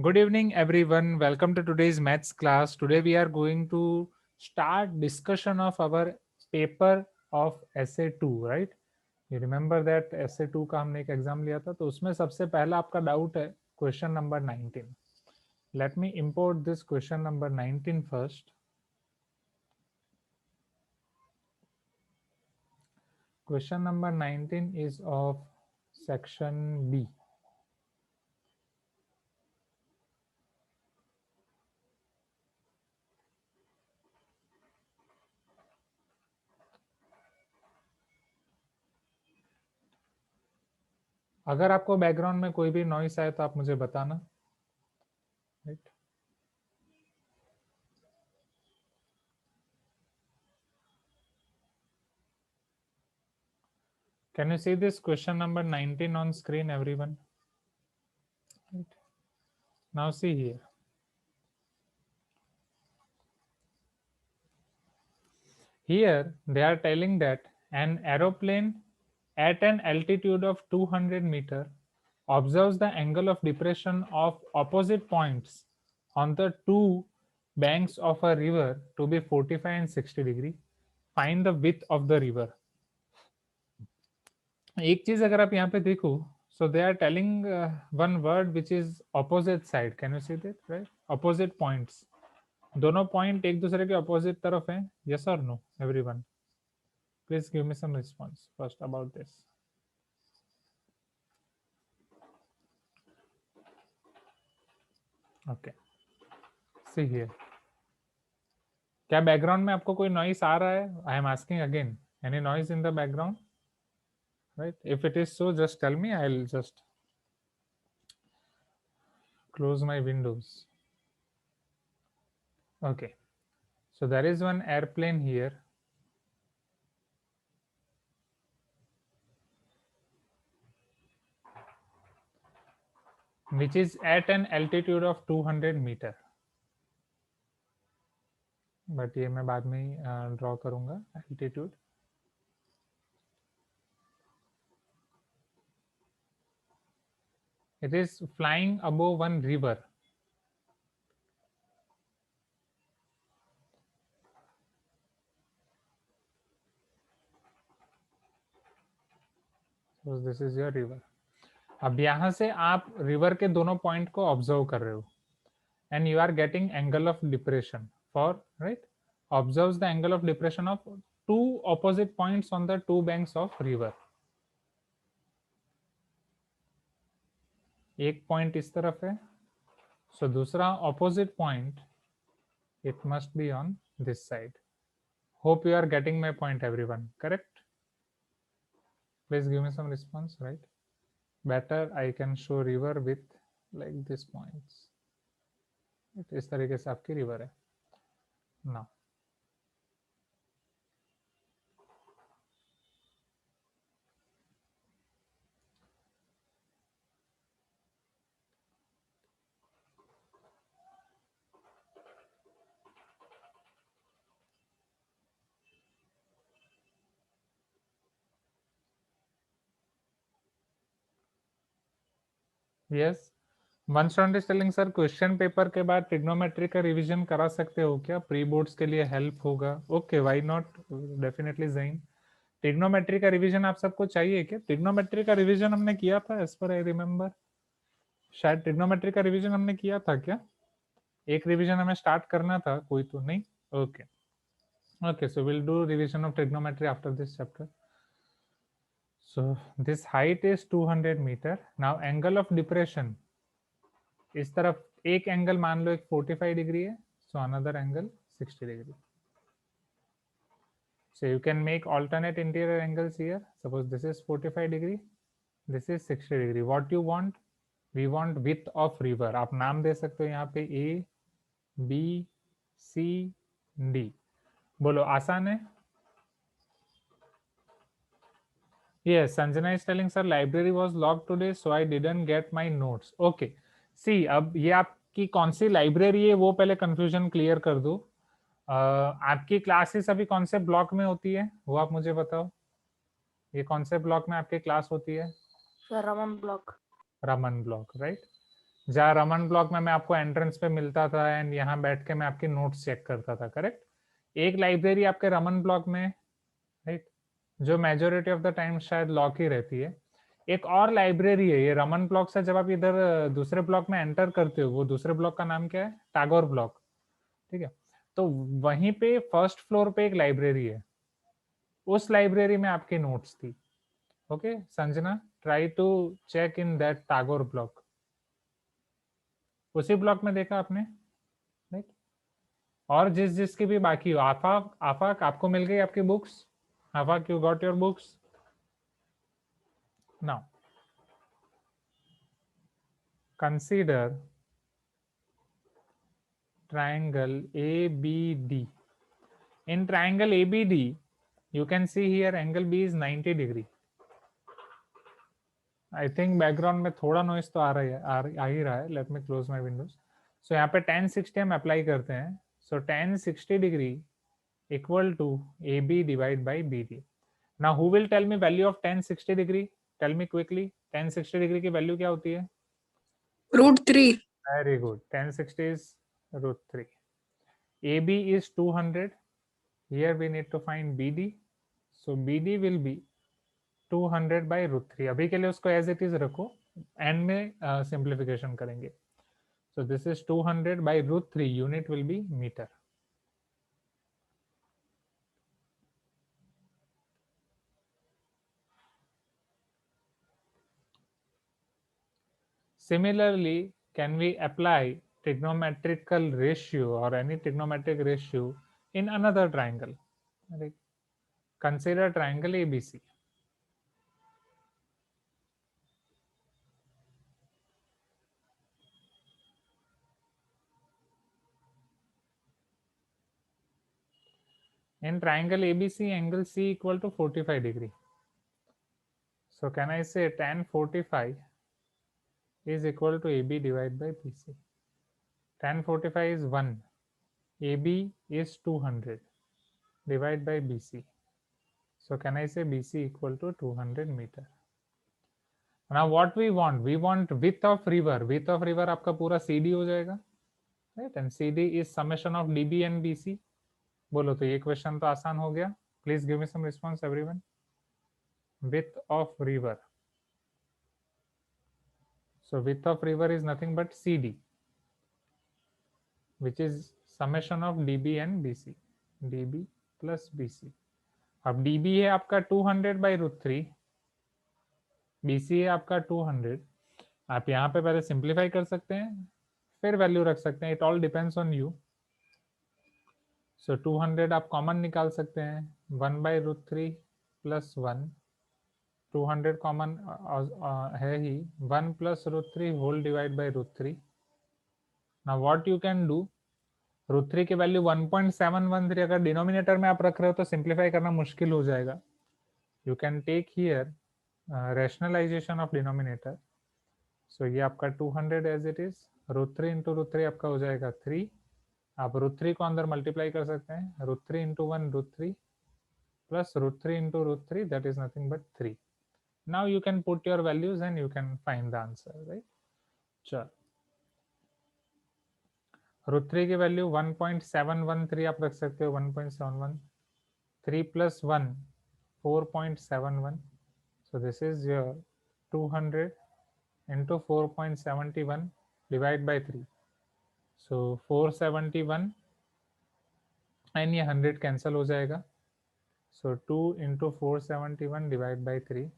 Good evening, everyone. Welcome to today's maths class. Today we are going to start discussion of our paper of SA2, right? You remember that SA2 का हमने एक exam लिया था, तो उसमें सबसे पहला आपका डाउट है question number 19. Let me import this question number 19 first. Question number 19 is of section B. अगर आपको बैकग्राउंड में कोई भी नॉइस आए तो आप मुझे बताना, right? Can you see this question number 19 on screen, everyone? Right. Now see here. Here they are telling that an aeroplane at an altitude of 200 meter observes the angle of depression of opposite points on the two banks of a river to be 45 and 60 degree. Find the width of the river. एक चीज अगर आप यहाँ पे देखो, so they are telling one word which is opposite side. Can you see that, right? Opposite points. दोनों point एक दूसरे के अपोजिट तरफ हैं. Yes or no, everyone? Please give me some response first about this. Okay. See here. क्या background में आपको कोई नॉइस आ रहा है? I am asking again. Any noise in the background? Right? If it is so, just tell me. I'll just close my windows. Okay. So there is one airplane here. Which is at an altitude of 200 meter. But ये मैं बाद में ही draw करूंगा altitude. It is flying above one river. So this is your river. अब यहाँ से आप river के दोनों पॉइंट को ऑब्जर्व कर रहे हो and you are getting angle of depression for, right? Observes the angle of depression of two opposite points on the two banks of river. एक पॉइंट इस तरफ है, so दूसरा opposite point, it must be on this side. Hope you are getting my point, everyone. Correct? Please give me some response, right? Better I can show river with like this points. इस तरीके से आपकी river है. Now yes, one student is telling sir question paper के बाद trigonometry का revision करा सकते हो क्या? प्री बोर्ड्स के लिए हेल्प होगा. Okay, why not, definitely Zaheen. Trigonometry का रिवीजन आप सबको चाहिए क्या? ट्रिग्नोमेट्री का रिवीजन हमने किया था एज पर आई रिमेम्बर. शायद ट्रिग्नोमेट्री का रिवीजन हमने किया था क्या? एक रिवीजन हमें स्टार्ट करना था, कोई तो नहीं. Okay okay, so will do revision of trigonometry after this chapter. So this height is 200 meter. Now angle of depression, इस तरफ एक एंगल मान लो एक 45 डिग्री है, so another angle 60 degree. So you can make alternate interior angles here. Suppose this is 45 degree, this is 60 degree. What you want? We want width of river. आप नाम दे सकते हो यहाँ पे A, B, C, D. बोलो आसान है? Yes, Sanjana is telling sir library was locked today so I didn't get my notes. Okay. See, अब ये आपकी कौन सी लाइब्रेरी है वो पहले कंफ्यूजन क्लियर कर दो. आपकी क्लासेस अभी कौन से ब्लॉक में होती है वो आप मुझे बताओ. ये कौन से ब्लॉक में आपकी क्लास होती है? Raman block. Raman block, right? जहाँ रमन ब्लॉक में मैं आपको एंट्रेंस पे मिलता था एंड यहाँ बैठ के मैं आपकी नोट्स चेक करता था, करेक्ट। एक लाइब्रेरी आपके रमन ब्लॉक में, राइट, जो मेजोरिटी ऑफ द टाइम शायद लॉक ही रहती है। एक और लाइब्रेरी है ये रमन ब्लॉक से, जब आप इधर दूसरे ब्लॉक में एंटर करते हो, वो दूसरे ब्लॉक का नाम क्या है, टैगोर ब्लॉक, ठीक है। तो वहीं पे फर्स्ट फ्लोर पे एक लाइब्रेरी है, उस लाइब्रेरी में आपकी नोट्स थी। Okay Sanjana, try to check in that Tagore block. उसी ब्लॉक में देखा आपने, राइट। और जिस जिसकी भी बाकी हो, आफाक, आफाक आपको मिल गई आपकी books, Afaq you got your books now. consider triangle ABD. In triangle ABD, you can see here angle B is 90 degree. I think background में थोड़ा noise तो आ रहा है, आ ही रहा है. Let me close my windows. So यहाँ पे tan 60 हम apply करते हैं. So tan 60 degree equal to AB divided by BD. Now who will tell me value of tan 60 degree? Tell me quickly. tan 60 degree की value क्या होती है? √3. Very good. tan 60 is √3. AB is 200. Here we need to find BD. So BD will be 200 by √3. अभी के लिए उसको as it is रखो, and में सिंप्लीफिकेशन करेंगे. So this is 200 by √3. Unit will be meter. Similarly, can we apply trigonometrical ratio or any trigonometric ratio in another triangle? Right. Consider triangle ABC. In triangle ABC, angle C equal to 45 degree. So can I say tan 45 is equal to AB divided by BC? Tan 45 is 1. AB is 200 divided by BC. So can I say BC equal to 200 meter? Now what we want width of river. Width of river आपका पूरा CD हो जाएगा, right? And CD is summation of DB and BC. बोलो तो ये question तो आसान हो गया. Please give me some response everyone. Width of river. So width of river is nothing but CD, which is summation of DB and BC. DB plus BC. अब DB है आपका 200 by √3, BC है आपका 200. आप यहाँ पे पहले सिंप्लीफाई कर सकते हैं, फिर वैल्यू रख सकते हैं. It all depends on you. So 200 आप कॉमन निकाल सकते हैं, 1 by √3 प्लस 1. 200 कॉमन है ही, 1 plus √3 whole divide by √3. Now what you can do, √3 की वैल्यू 1.713 अगर डिनोमिनेटर में आप रख रहे हो तो सिंप्लीफाई करना मुश्किल हो जाएगा. You can take here rationalisation of denominator. So ये आपका 200 एज इट इज, √3 इंटू √3 आपका हो जाएगा 3. आप √3 को अंदर मल्टीप्लाई कर सकते हैं, √3 into 1 √3 plus √3 into √3, that is nothing but 3. Now you can put your values and you can find the answer, right. चल √3 की वैल्यू 1.713 आप रख सकते हो, 1.71. 3 plus 1 4.71. So this is your 200 into 4.71 divided by 3. So 471 and ये 100 cancel हो जाएगा. So 2 into 471 divided by 3.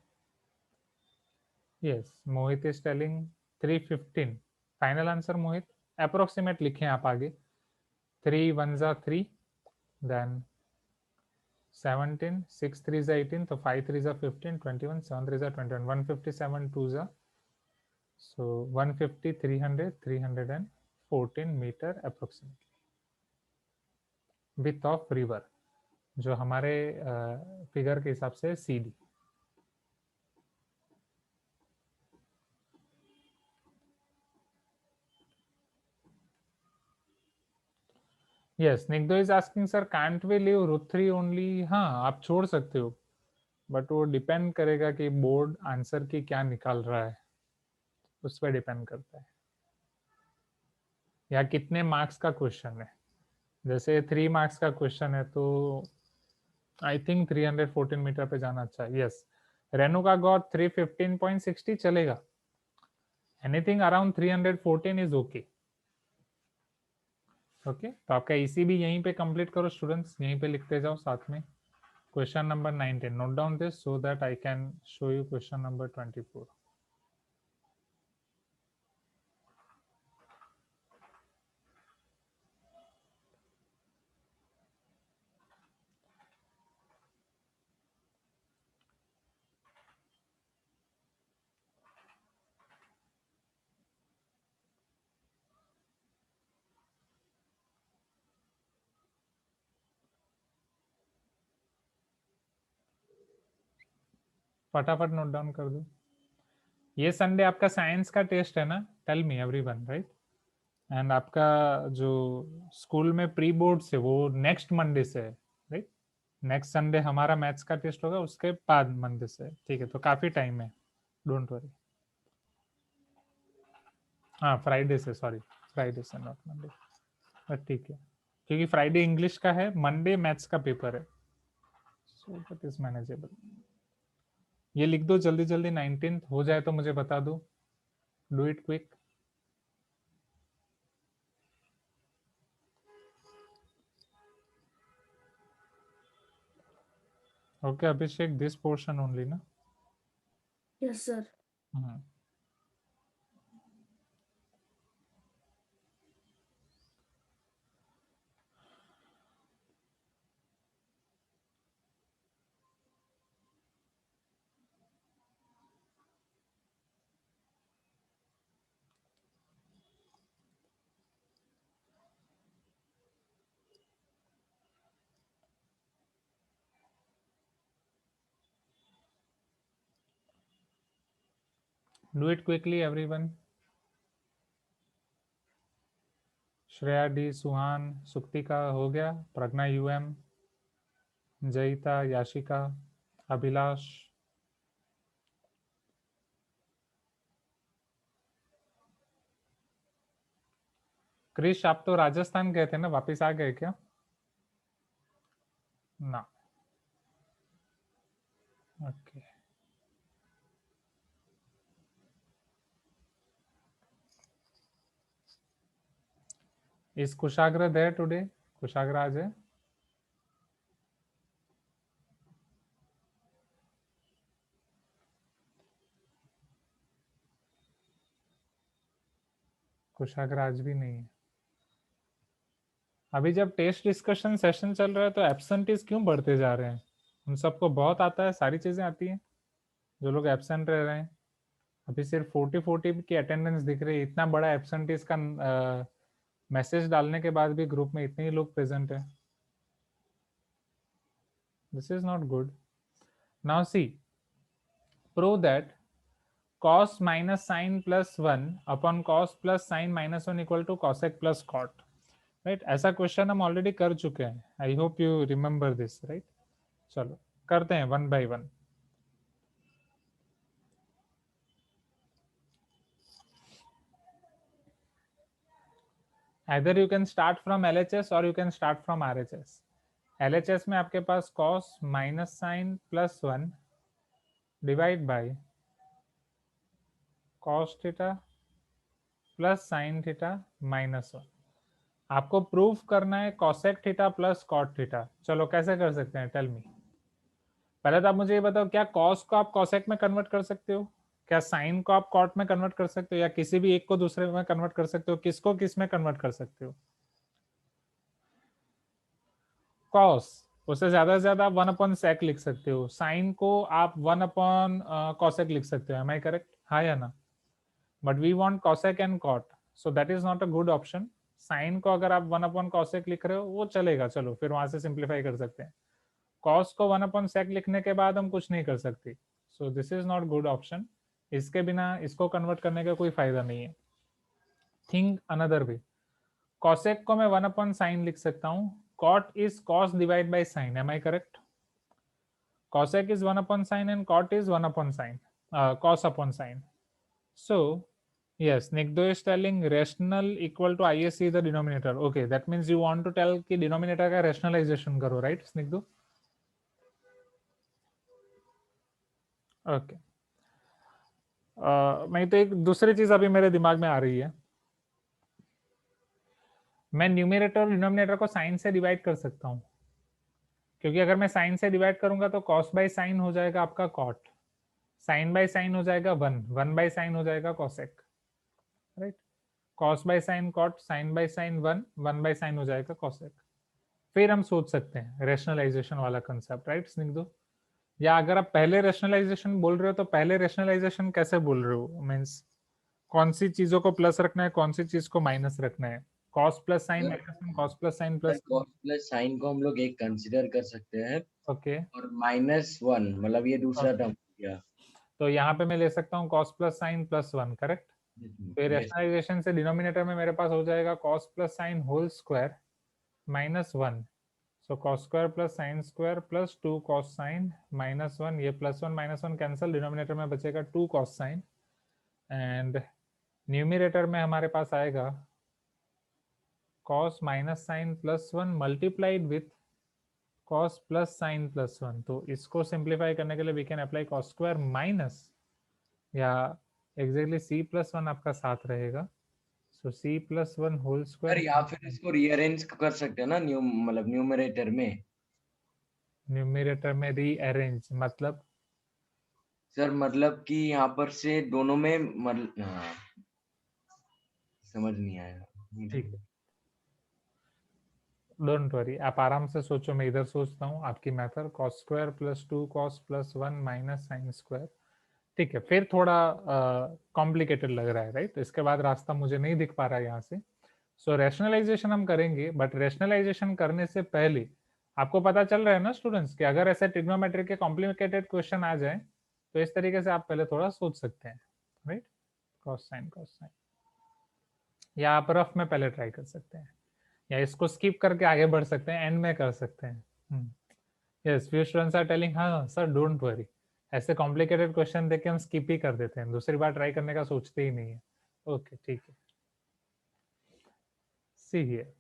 Yes, Mohit is telling 315. Final answer Mohit, approximate लिखें आप आगे. 3 1s are 3, then 17, 6 3s are 18, तो 5 3s are 15, 21, 7 3s are 21, 157 2s are, so 150, 300, 314 metre approximately. Width of river जो हमारे figure के हिसाब से CD. Yes, Nigdo is asking sir can't we leave √3 only. हाँ आप छोड़ सकते हो, बट वो डिपेंड करेगा कि बोर्ड आंसर की क्या निकाल रहा है, उस पर डिपेंड करता है. या कितने मार्क्स का क्वेश्चन है। जैसे 3 मार्क्स का क्वेश्चन है तो आई थिंक 314 मीटर पे जाना अच्छा है। यस, रेणुका गॉट 315.60 चलेगा। Anything around 314 is okay. Okay, तो आपका इसी भी यहीं पे कंप्लीट करो स्टूडेंट्स, यहीं पे लिखते जाओ साथ में। Question number 19, note down this so that I can show you question number 24। फटाफट नोट डाउन कर दो। ये संडे आपका साइंस का टेस्ट है ना, tell me everyone, right? And आपका जो स्कूल में प्री बोर्ड से वो नेक्स्ट मंडे से है, राइट? नेक्स्ट संडे हमारा मैथ्स का टेस्ट होगा, उसके बाद मंडे से, ठीक है? तो काफी टाइम है, डोंट वरी। हाँ, फ्राइडे से, सॉरी, फ्राइडे से नॉट मंडे, बट ठीक है, क्योंकि फ्राइडे इंग्लिश का है, मंडे मैथ्स का पेपर है, सो दैट इज मैनेजेबल। ये लिख दो जल्दी जल्दी, 19 हो जाए तो मुझे बता दो, do it quick. Okay Abhishek, this portion only ना? Yes, sir. Do it quickly everyone. Shreya D, Suhan, Suktika हो गया, प्रज्ञा यूएम, जयिता, याशिका, अभिलाष, क्रिश आप तो राजस्थान गए थे ना, वापस आ गए क्या? ना, okay. Is Kushagra there today? Kushagra आज है? कुशाग्र आज भी नहीं है। अभी जब टेस्ट डिस्कशन सेशन चल रहा है तो एब्सेंटीज क्यों बढ़ते जा रहे हैं? उन सबको बहुत आता है, सारी चीजें आती हैं, जो लोग एब्सेंट रह रहे हैं। अभी सिर्फ 40 की अटेंडेंस दिख रही है, इतना बड़ा एब्सेंटीज का मैसेज डालने के बाद भी ग्रुप में इतने ही लोग प्रेजेंट है। This is not good. Now see, prove that cos minus sin plus 1 upon cos plus sin minus 1 equal to cosec plus cot, right? ऐसा क्वेश्चन हम ऑलरेडी कर चुके हैं, I hope you remember this, right? चलो करते हैं one by one. either you can start from LHS or you can start from RHS। LHS में आपके पास cos minus sin plus 1 divide by cos theta plus sin theta minus 1। आपको proof करना है cosec theta plus cot theta. चलो कैसे कर सकते हैं, टेल मी। पहले तो आप मुझे ये बताओ, क्या cos को आप cosec में कन्वर्ट कर सकते हो? क्या sin को आप cot में कन्वर्ट कर सकते हो? या किसी भी एक को दूसरे में कन्वर्ट कर सकते हो? किसको किस में कन्वर्ट कर सकते हो? cos, उससे ज्यादा से ज्यादा आप 1/sec लिख सकते हो। sin को आप 1/cosec लिख सकते हो, एम आई करेक्ट? हाँ या ना? But we want cosec and cot, so that is not a good option. sin को अगर आप 1/cosec लिख रहे हो वो चलेगा, चलो फिर वहां से सिंप्लीफाई कर सकते हैं। cos को 1/sec लिखने के बाद हम कुछ नहीं कर सकते, so this is not good option. इसके बिना इसको कन्वर्ट करने का कोई फायदा नहीं है। थिंक अनदर वे, cosec को मैं 1/sin लिख सकता हूँ, cot is cos divide by sin, am I correct? cosec is 1/sin and cot is 1/sin, cos upon sin. So Yes, Snigdha is telling rational equal to ISC the denominator. Okay, that means you want to tell कि denominator का rationalization करो, right, Snigdha? Okay. मैं तो एक दूसरी चीज अभी मेरे दिमाग में आ रही है, मैं न्यूमरेटर और डिनोमिनेटर को साइन से डिवाइड कर सकता हूँ, क्योंकि अगर मैं साइन से डिवाइड करूंगा तो कॉस बाय साइन हो जाएगा आपका कॉट, साइन बाय साइन हो जाएगा वन, वन बाय साइन हो जाएगा cosec, right? Cos by sine cot, sine by sine one, one by sine हो जाएगा कॉसेक। फिर हम सोच सकते हैं रेशनलाइजेशन वाला कंसेप्ट, राइट स्निग्धो? या अगर आप पहले रेशनलाइजेशन बोल रहे हो तो पहले रेशनलाइजेशन कैसे बोल रहे हो, मीन्स कौन सी चीजों को प्लस रखना है, कौन सी चीज को माइनस रखना है? Cos plus sign minus one, cos plus sine plus, cos plus sign को हम लोग एक कंसिडर कर सकते हैं, ओके, और -1 मतलब ये दूसरा टर्म हो गया। तो यहाँ पे मैं ले सकता हूँ cos plus sine plus one, correct? तो रेशनलाइजेशन से डिनोमिनेटर में मेरे पास हो जाएगा cos plus sine whole square minus one, so cos square plus sine square plus two cos sine minus one, ये plus one minus one cancel, denominator में बचेगा two cos sine, and numerator में हमारे पास आएगा cos minus sine plus one multiplied with cos plus sine plus one. तो इसको simplify करने के लिए we can apply cos square minus, या एग्जैक्टली सी प्लस वन आपका साथ रहेगा, so C plus one whole sir square. या फिर इसको रीअरेंज कर सकते हैं ना, मतलब न्यूमरेटर में। न्यूमिनेटर में रीअरेंज मतलब? सर मतलब कि यहाँ पर से दोनों में समझ नहीं आया। ठीक है, डोंट वरी, आप आराम से सोचो, मैं इधर सोचता हूँ आपकी method, cos square plus two cos plus one minus sine square, ठीक है। फिर थोड़ा कॉम्प्लिकेटेड लग रहा है, राइट? इसके बाद रास्ता मुझे नहीं दिख पा रहा है यहाँ से। सो रैशनलाइजेशन हम करेंगे, बट रैशनलाइजेशन करने से पहले आपको पता चल रहा है ना स्टूडेंट्स कि अगर ऐसे ट्रिग्नोमेट्री के कॉम्प्लिकेटेड क्वेश्चन आ जाए तो इस तरीके से आप पहले थोड़ा सोच सकते हैं, राइट? कॉस साइन, या आप रफ में पहले ट्राई कर सकते हैं, या इसको स्किप करके आगे बढ़ सकते हैं, एंड में कर सकते हैं। Yes, few students are telling हाँ सर डोंट वरी, ऐसे कॉम्प्लिकेटेड क्वेश्चन देख के हम स्किप ही कर देते हैं, दूसरी बार ट्राई करने का सोचते ही नहीं है। ओके, ठीक है। See here,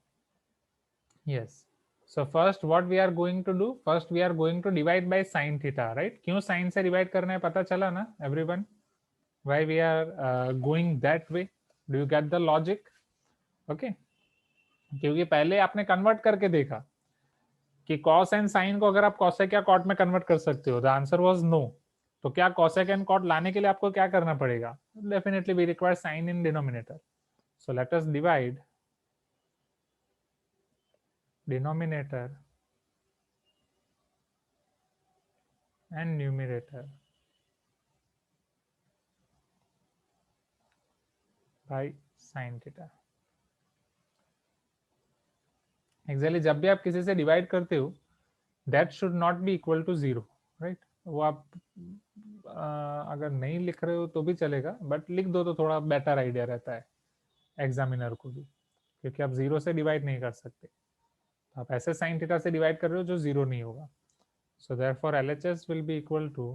yes, so first what we are going to do, first we are going to divide by sin theta, right? क्यों sin से divide करना है पता चला ना everyone? Why we are going that way? Do you get the logic? Okay, क्योंकि पहले आपने कन्वर्ट करके देखा कि cos एंड sin को अगर आप cosec या cot में कन्वर्ट कर सकते हो, the answer was no। तो क्या cosec एंड cot लाने के लिए आपको क्या करना पड़ेगा? Definitely we require sin in denominator, so let us divide denominator and numerator by sin theta। Actually जब भी आप किसी से डिवाइड करते हो that should not be equal to zero, right? वो आप अगर नहीं लिख रहे हो तो भी चलेगा, बट लिख दो तो थोड़ा बेटर आइडिया रहता है एग्जामिनर को भी, क्योंकि आप जीरो से डिवाइड नहीं कर सकते, तो आप ऐसे साइन थीटा से डिवाइड कर रहे हो जो जीरो नहीं होगा। So therefore LHS will be equal to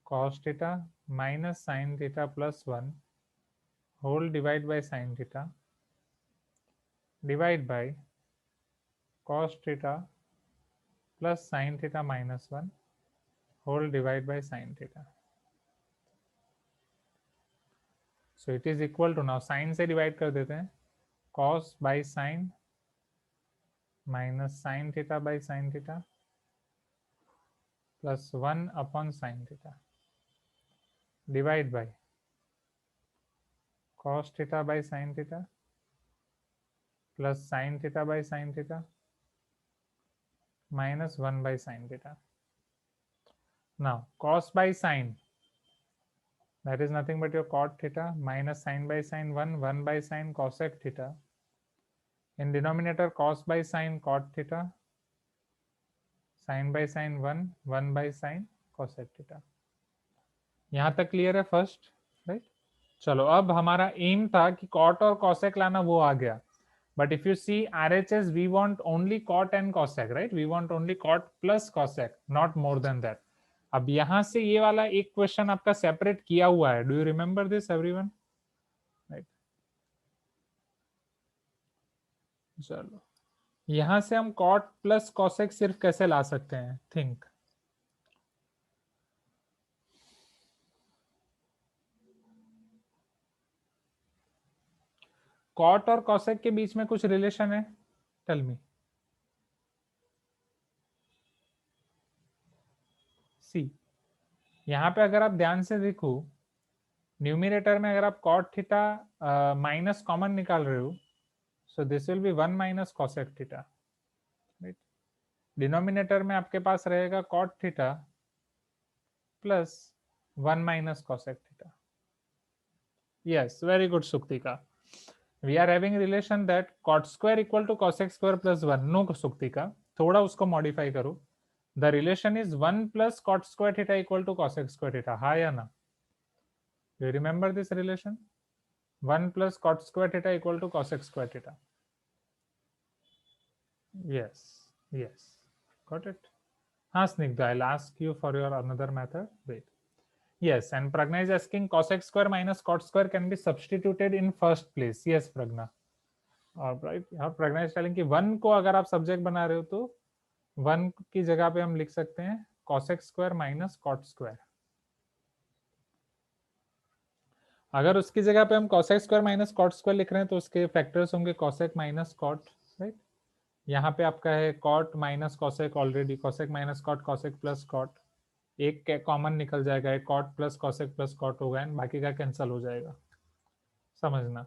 cos theta minus sine theta plus one whole divide by sine theta divide by cos theta plus sin theta minus 1 whole divide by sin theta। So it is equal to, now sin से divide कर देते हैं, cos by sin minus sin theta by sin theta plus 1 upon sin theta divide by cos theta by sin theta plus sin theta by sin theta minus 1 by sin theta। Now cos by sin, that is nothing but your cot theta minus sin by sin 1 by sin cosec theta, in denominator cos by sin cot theta, sin by sin 1 by sin cosec theta। यहाँ तक clear है first, right? चलो अब हमारा M था कि cot और cosec लाना, वो आ गया, but if you see RHS we want only cot and cosec, right? We want only cot plus cosec, not more than that. अब यहाँ से ये वाला एक क्वेश्चन आपका सेपरेट किया हुआ है, do you remember this everyone? चलो यहां से हम कॉट प्लस कॉसेक सिर्फ कैसे ला सकते हैं, थिंक। कॉट और कॉसेक के बीच में कुछ रिलेशन है, टेल मी। सी, यहाँ पे अगर आप ध्यान से देखो, न्यूमिनेटर में अगर आप कॉट थीटा माइनस कॉमन निकाल रहे हो, so this will be 1 minus cosec theta, right. Denominator में आपके पास रहेगा cot theta plus 1 minus cosec theta. Yes, very good Suktika. We are having relation that cot square equal to cosec square plus 1. No सुक्तिका, थोड़ा उसको modify करो। The relation is 1 plus cot square theta equal to cosec square theta. हाँ या ना? Do you remember this relation? 1 plus cot square theta equal to cosec square theta. Yes, yes, got it. हाँ Snigdha, I'll ask you for your another method. Wait. Yes, and Pragna is asking cosec square minus cot square can be substituted in first place. Yes, Pragna. Right, यहाँ प्रज्ञा is telling कि 1 को अगर आप subject बना रहे हो तो 1 की जगह पे हम लिख सकते हैं cosec square minus cot square. अगर उसकी जगह पे हम cosec square minus cot square लिख रहे हैं तो उसके फैक्टर्स होंगे cosec माइनस कॉट, राइट। यहाँ पे आपका है cot minus cosec, already cosec minus cot, cosec plus cot, एक कॉमन निकल जाएगा, एक cot plus cosec plus cot होगा एंड बाकी का कैंसिल हो जाएगा, समझना।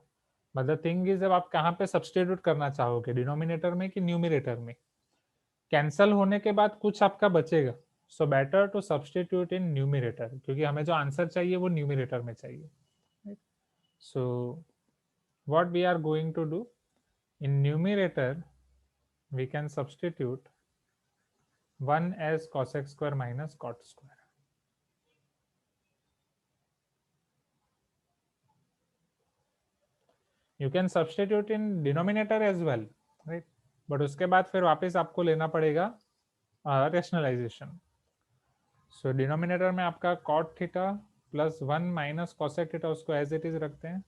बट द थिंग इज जब आप कहाँ पे सब्सटीट्यूट करना चाहोगे, डिनोमिनेटर में कि न्यूमिनेटर में, कैंसल होने के बाद कुछ आपका बचेगा, so better to substitute in numerator, क्योंकि हमें जो आंसर चाहिए वो न्यूमिनेटर में चाहिए। So what we are going to do in numerator, we can substitute 1 as cosec square minus cot square. You can substitute in denominator as well, right, but उसके बाद फिर वापस आपको लेना पड़ेगा रेशनलाइजेशन। सो डिनोमिनेटर में आपका cot theta plus 1 minus cosec theta, उसको एज इट इज रखते हैं।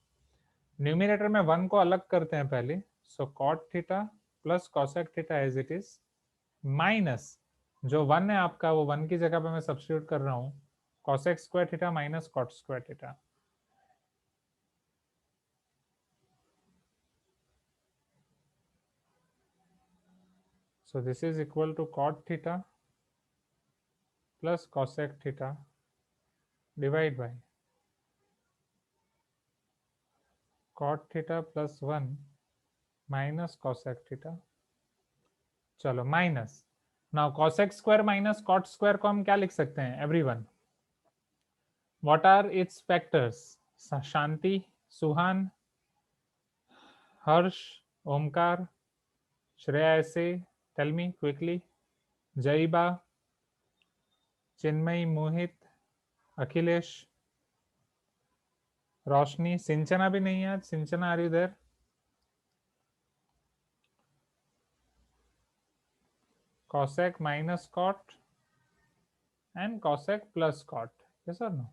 न्यूमिनेटर में 1 को अलग करते हैं पहले, so cot theta plus cosec theta as it is, minus जो 1 है आपका वो 1 की जगह पे मैं सब्स्टिट्यूट कर रहा हूँ cosec square theta minus cot square theta. So this is equal to cot theta plus cosec theta divide by cot theta plus 1 minus cosec theta। चलो minus, now cosec square minus cot square को हम क्या लिख सकते हैं everyone? What are its factors? Shanti, Suhan, Harsh, Omkar, Shreya, ऐसे tell me quickly. Zaiba, Chinmayi, Mohit, Akhilesh, Roshni, Sinchana भी नहीं है आज। Sinchana, are you there? cosec minus cot and cosec plus cot, yes or no?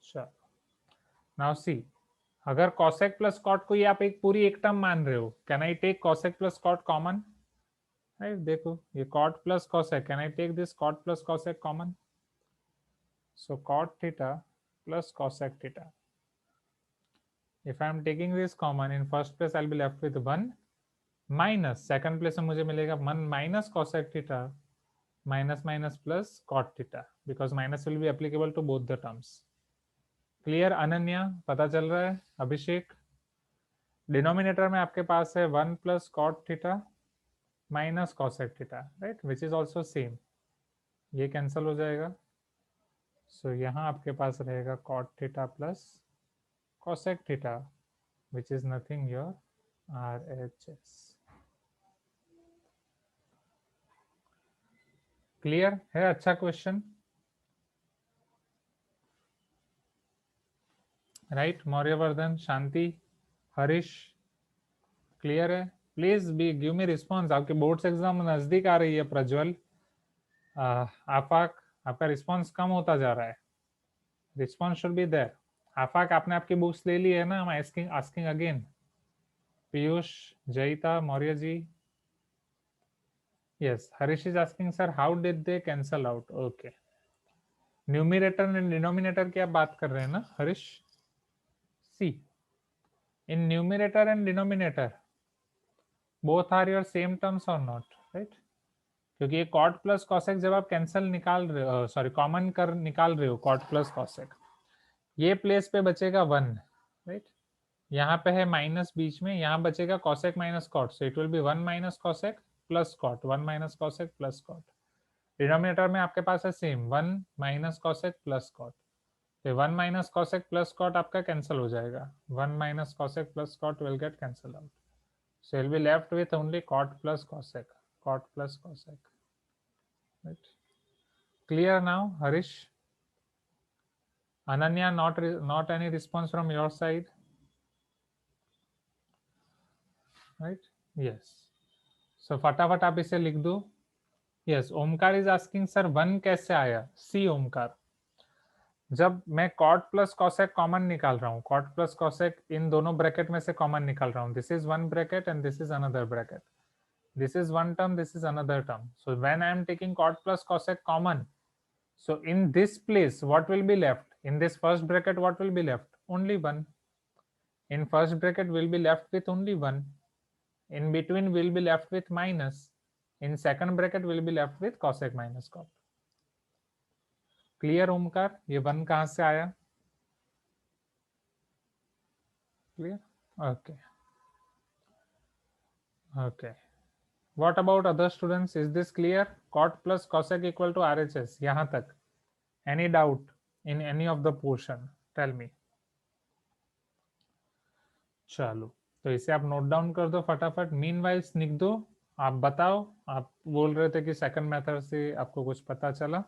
Sure. Now see, अगर cosec plus cot को ये आप एक पूरी एक टर्म मान रहे हो, can I take cosec plus cot common? Right, देखो ये cot plus cosec, can I take this cot plus cosec common? So cot theta plus cosec theta. If I am taking this common, in first place I'll be left with 1 minus, second place में मुझे मिलेगा 1 minus cosec theta minus minus plus cot theta, because minus will be applicable to both the terms. Clear Ananya, पता चल रहा है? अभिषेक, denominator में आपके पास है 1 plus cot theta minus cosec theta, right, which is also same, ये कैंसिल हो जाएगा। सो यहाँ आपके पास रहेगा cot theta plus cosec theta, which is nothing your RHS। Clear है? अच्छा question, right. Mauryavardhan, Shanti, Harish, clear है? Please be give me response, आपके बोर्ड्स एग्जाम नजदीक आ रही है। प्रज्वल, आफाक, आपका रिस्पॉन्स कम होता जा रहा है, रिस्पॉन्स शुड बी देयर। आफाक, आपने आपकी बुक्स ले ली है ना? I am asking again. Piyush, Jaita, Maurya ji. Yes, Harish is asking, sir, how did they cancel out? Okay. Numerator and denominator की आप बात कर रहे हैं ना, Harish? See, in numerator and denominator, both are your same terms or not, right? क्योंकि ये cot plus cosec जब आप कैंसिल निकाल रहे हो, सॉरी कॉमन कर निकाल रहे हो cot plus cosec, ये प्लेस पे बचेगा 1, राइट? यहाँ पे है माइनस बीच में, यहाँ बचेगा cosec minus cot, so it will be 1 minus cosec plus cot, 1 minus cosec plus cot. Denominator में आपके पास है same 1 minus cosec plus cot. तो 1 माइनस cosec प्लस cot आपका कैंसिल हो जाएगा. 1 minus cosec plus cot will get cancelled out. So you'll be left with only cot plus cosec. Cot plus cosec. Right. Clear now, Harish? Ananya, not any response from your side? Right? Yes. So फटाफट आप इसे लिख दो. Yes, Omkar is asking, sir, 1 कैसे आया? See Omkar. जब मैं cot plus cosec common निकाल रहा हूँ, cot plus cosec इन दोनों ब्रैकेट में से कॉमन निकाल रहा हूँ. This is one bracket and this is another bracket. This is one term, this is another term. So when I am taking cot plus cosec common, so in this place, what will be left? In this first bracket, what will be left? Only 1. In first bracket, will be left with only 1. In between, will be left with minus. In second bracket, will be left with cosec minus cot. Clear, Omkar? ये 1 कहाँ से आया? Clear? Okay. Okay. What about other students? Is this clear? Cot plus cosec equal to RHS. यहाँ तक. Any doubt in any of the portion? Tell me. चलो, तो इसे आप नोट डाउन कर दो फटाफट. मीनवाइल स्निग्धो, आप बताओ, आप बोल रहे थे कि सेकंड मेथड से आपको कुछ पता चला.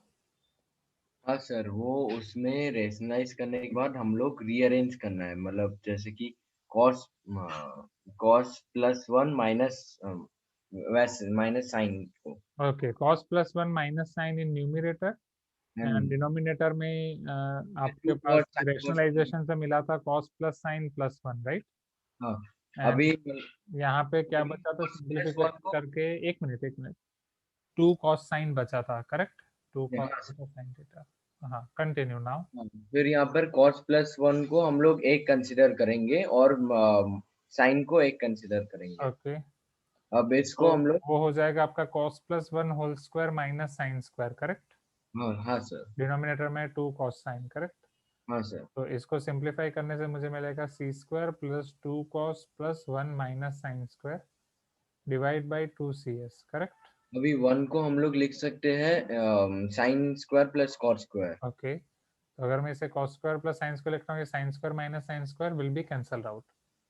हाँ सर, वो उसमें रेशनलाइज करने के बाद हम लोग रीअरेंज करना है, मतलब जैसे कि cos +1 माइनस वैसे माइनस साइन को. Okay, cos + 1 minus sine in numerator and denominator में आपके पास रेशनलाइजेशन से मिला था cos + sin +1, राइट? हाँ, And अभी यहाँ पे क्या अभी बचा था? cos + 1 सिंप्लीफिकेशन को करके एक मिनट 2 cos sin बचा था, करेक्ट? 2 cos हाँ, sin थीटा. हाँ, कंटिन्यू नाउ. फिर यहाँ पर cos + 1 को हम लोग एक कंसिडर करेंगे और साइन को एक कंसिडर करेंगे. ओके, अब इसको तो हम लोग वो हो जाएगा आपका cos + 1 whole square minus sin square, correct? हाँ सर, डिनोमिनेटर में 2 cos sin, करेक्ट? हाँ सर. तो इसको सिंप्लीफाई करने से मुझे मिलेगा c square plus 2 cos + 1 minus sin square divide by 2cs, correct? अभी 1 को हम लोग लिख सकते हैं sine square plus cot square. Okay, तो अगर मैं इसे cos square plus sin square लिखता हूँ, ये sin square minus sin square will be cancelled out.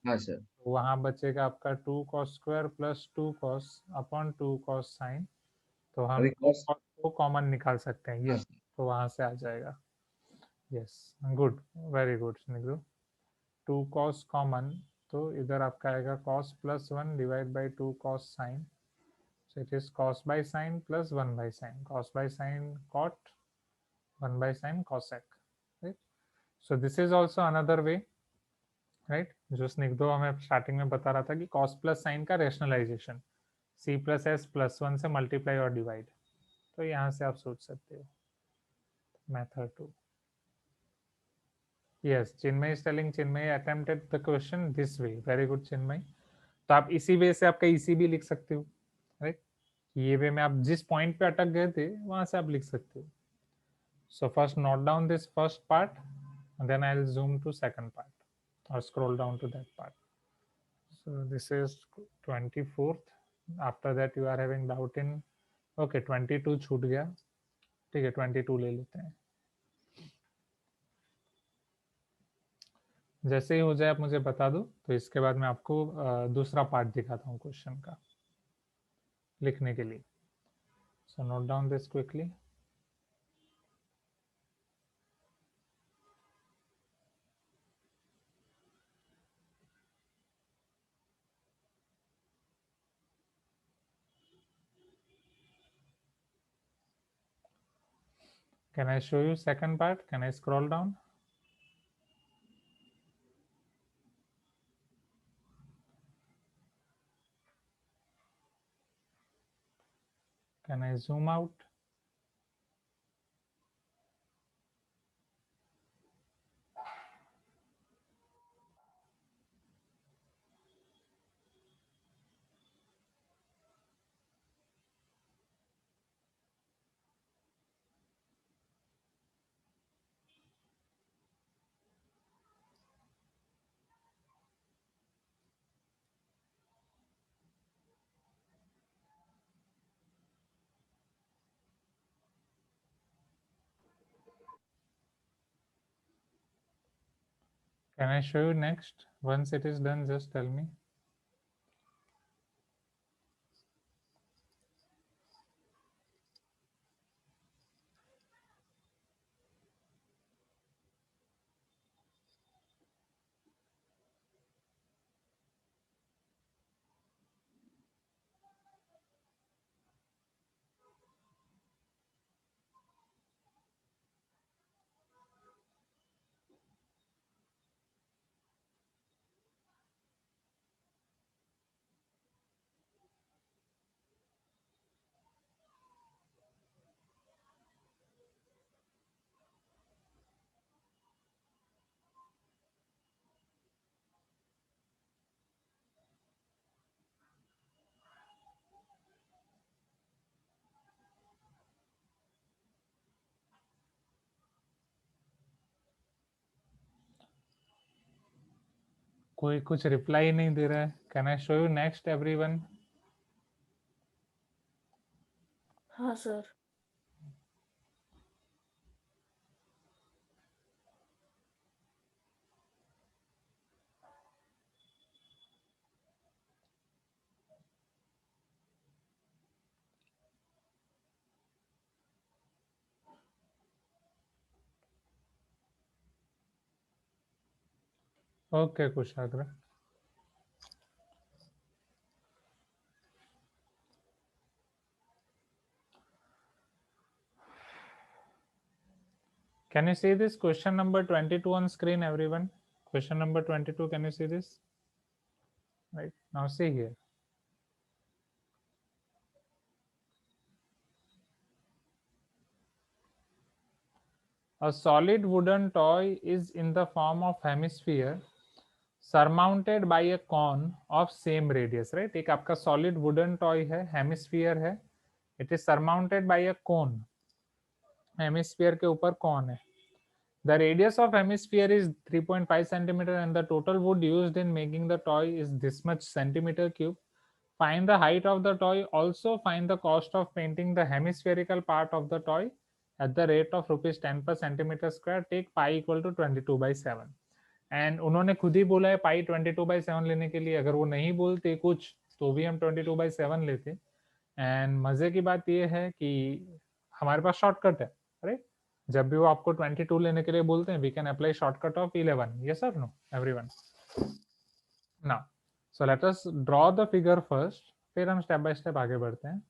हाँ सर. तो वहाँ बचेगा आपका 2 cos square plus 2 cos upon 2 cos sin. तो हम अभी 2 cos cos को कॉमन निकाल सकते हैं, ये हाँ सर. तो वहाँ से आ जाएगा. Yes, good, very good Snigdhu. 2 cos common, तो इधर आपका आएगा cos + 1 divide by 2 cos sin. So it is cos by sin plus 1 by sin. Cos by sin cot, 1 by sin cosec. Right? So this is also another way, right? जो स्निग्धो हमें starting में बता रहा था कि cos plus sin का rationalisation c plus s plus 1 से multiply और डिवाइड. तो यहाँ से आप सोच सकते हो. Method 2. Yes, Chinmay is telling Chinmay attempted the question this way. Very good Chinmay. तो आप इसी वे से आपका इसी भी लिख सकते हो, राइट? ये वे में आप जिस पॉइंट पे अटक गए थे वहां से आप लिख सकते हो. So first note down this first part and then I'll zoom to second part or scroll down to that part. So this is 24th. After that you are having doubt in, okay, 22 छूट गया, ठीक है, 22 ले लेते हैं. जैसे ही हो जाए आप मुझे बता दो, तो इसके बाद मैं आपको दूसरा पार्ट दिखाता हूँ क्वेश्चन का लिखने के लिए. So note down this quickly. Can I show you second part? Can I scroll down? Can I zoom out? Can I show you next? Once it is done, just tell me. कोई कुछ reply नहीं दे रहा है. Can I show you next, everyone? हाँ sir. Okay, Kushagra. Can you see this question number 22 on screen, everyone? Question number 22, can you see this? Right, now see here. A solid wooden toy is in the form of hemisphere surmounted by a cone of same radius, right? एक आपका solid wooden toy है, hemisphere है. It is surmounted by a cone. Hemisphere के ऊपर cone है. The radius of hemisphere is 3.5 centimeter and the total wood used in making the toy is this much centimeter cube. Find the height of the toy. Also find the cost of painting the hemispherical part of the toy at the rate of rupees 10 per centimeter square. Take pi equal to 22/7. And उन्होंने खुद ही बोला है पाई 22/7 लेने के लिए. अगर वो नहीं बोलते कुछ तो भी हम 22/7 लेते. एंड मजे की बात ये है कि हमारे पास शॉर्टकट है. राइट, जब भी वो आपको 22 लेने के लिए बोलते हैं we can apply shortcut of 11. Yes और no everyone? Now so let us draw the figure first, फिर हम स्टेप बाय स्टेप आगे बढ़ते हैं.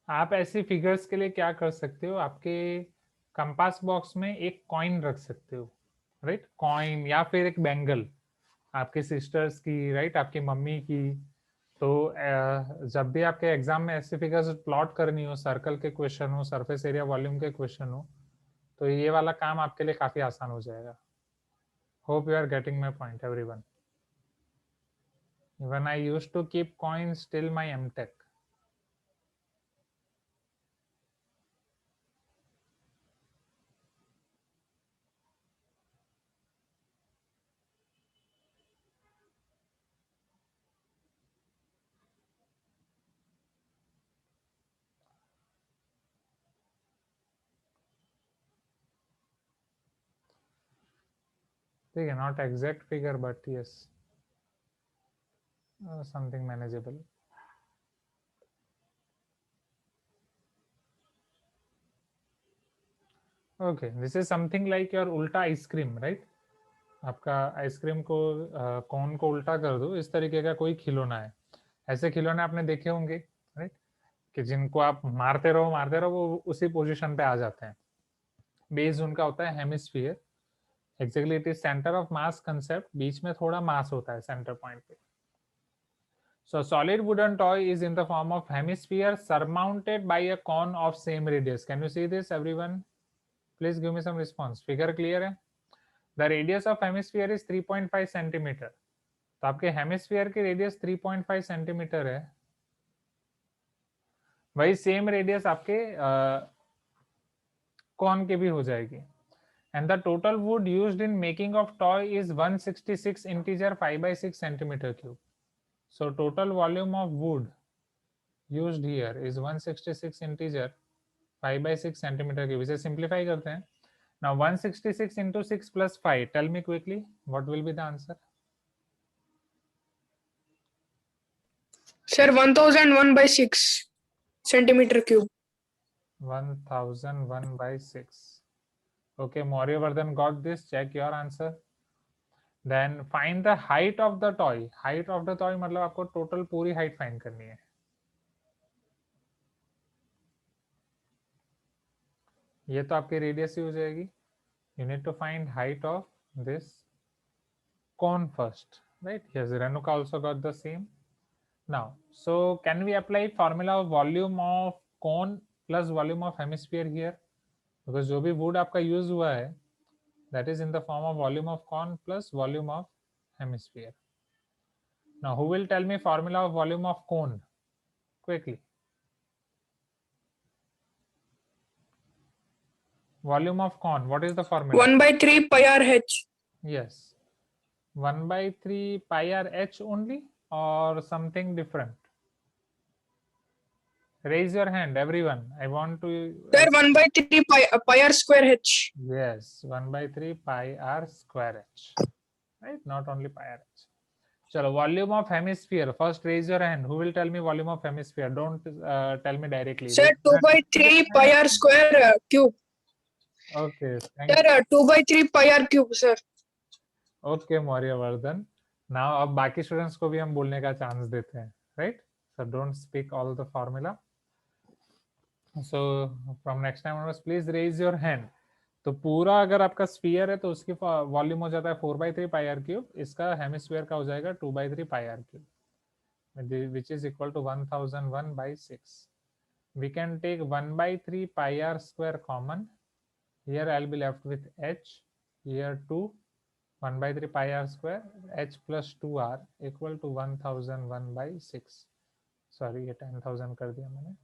आप ऐसी फिगर्स के लिए क्या कर सकते हो, आपके कंपास बॉक्स में एक कॉइन रख सकते हो. राइट, कॉइन या फिर एक बैंगल आपके सिस्टर्स की, राइट, आपकी मम्मी की. तो जब भी आपके एग्जाम में ऐसे फिगर्स प्लॉट करनी हो, सर्कल के क्वेश्चन हो, सरफेस एरिया वॉल्यूम के क्वेश्चन हो, तो ये वाला काम आपके लिए काफी आसान हो जाएगा. Hope you are getting my point everyone. When I used to keep coins till my MTech. ठीक है, not exact figure but yes something manageable. Okay, this is something like your उल्टा आइसक्रीम, राइट? आपका ice cream को कौन को उल्टा कर दो, इस तरीके का कोई खिलौना है. ऐसे खिलौने आपने देखे होंगे, राइट? कि जिनको आप मारते रहो वो उसी पोजीशन पे आ जाते हैं. बेस उनका होता है hemisphere. Exactly it is centre of mass concept. बीच में थोड़ा मास होता है सेंटर पॉइंट पे. So solid wooden toy is in the form of hemisphere surmounted by a cone of same radius. Can you see this, everyone? Please give me some response. Figure clear है? The radius of hemisphere is 3.5 centimeter. तो आपके hemisphere की radius 3.5 centimetre है. वही same radius आपके cone के भी हो जाएगी. And the total wood used in making of toy is 166 integer 5 by 6 centimeter cube. So total volume of wood used here is 166 integer 5 by 6 centimeter cube. इसे simplify करते हैं. Now 166 into 6 plus 5. Tell me quickly what will be the answer. Sir, 1001 by 6 centimeter cube. 1001 by 6. Okay, Maurya got this. Check your answer. Then find the height of the toy. Height of the toy मतलब आपको total पूरी height find करनी है. ये तो आपकी radius ही हो जाएगी. You need to find height of this cone first, right? Yes, Renuka also got the same. Now, so can we apply formula of volume of cone plus volume of hemisphere here? Because जो भी wood आपका use हुआ है, that is in the form of volume of cone plus volume of hemisphere. Now, who will tell me formula of volume of cone? Quickly. Volume of cone, what is the formula? 1 by 3 pi r h. Yes. 1 by 3 pi r h only or something different? Raise your hand, everyone. I want to. Sir, 1 by 3 pi r square h. Yes, 1 by 3 pi r square h. Right? Not only pi r h. Chalo, volume of hemisphere. First, raise your hand. Who will tell me volume of hemisphere? Don't tell me directly. Sir, 2 by 3 pi r square cube. Okay. Thank Sir, 2 by 3 pi r cube, sir. Okay, Mauryavardan. Now, अब बाकी students को भी हम बोलने का chance देते हैं, right? So don't speak all the formula. So from next time onwards, please raise your hand. तो पूरा अगर आपका स्फीयर है तो उसकी वॉल्यूम हो जाता है 4 by 3 पाई आर क्यूब. इसका हेमिस्फीयर का हो जाएगा 2 by 3 pi r cube, which is equal to 1001 by 6. We can take 1 by 3 pi r square common. Here I'll be left with h. Here 2. 1 by 3 pi r square h plus 2r equal to 1001 by 6. Sorry, ये 10,000 कर दिया मैंने.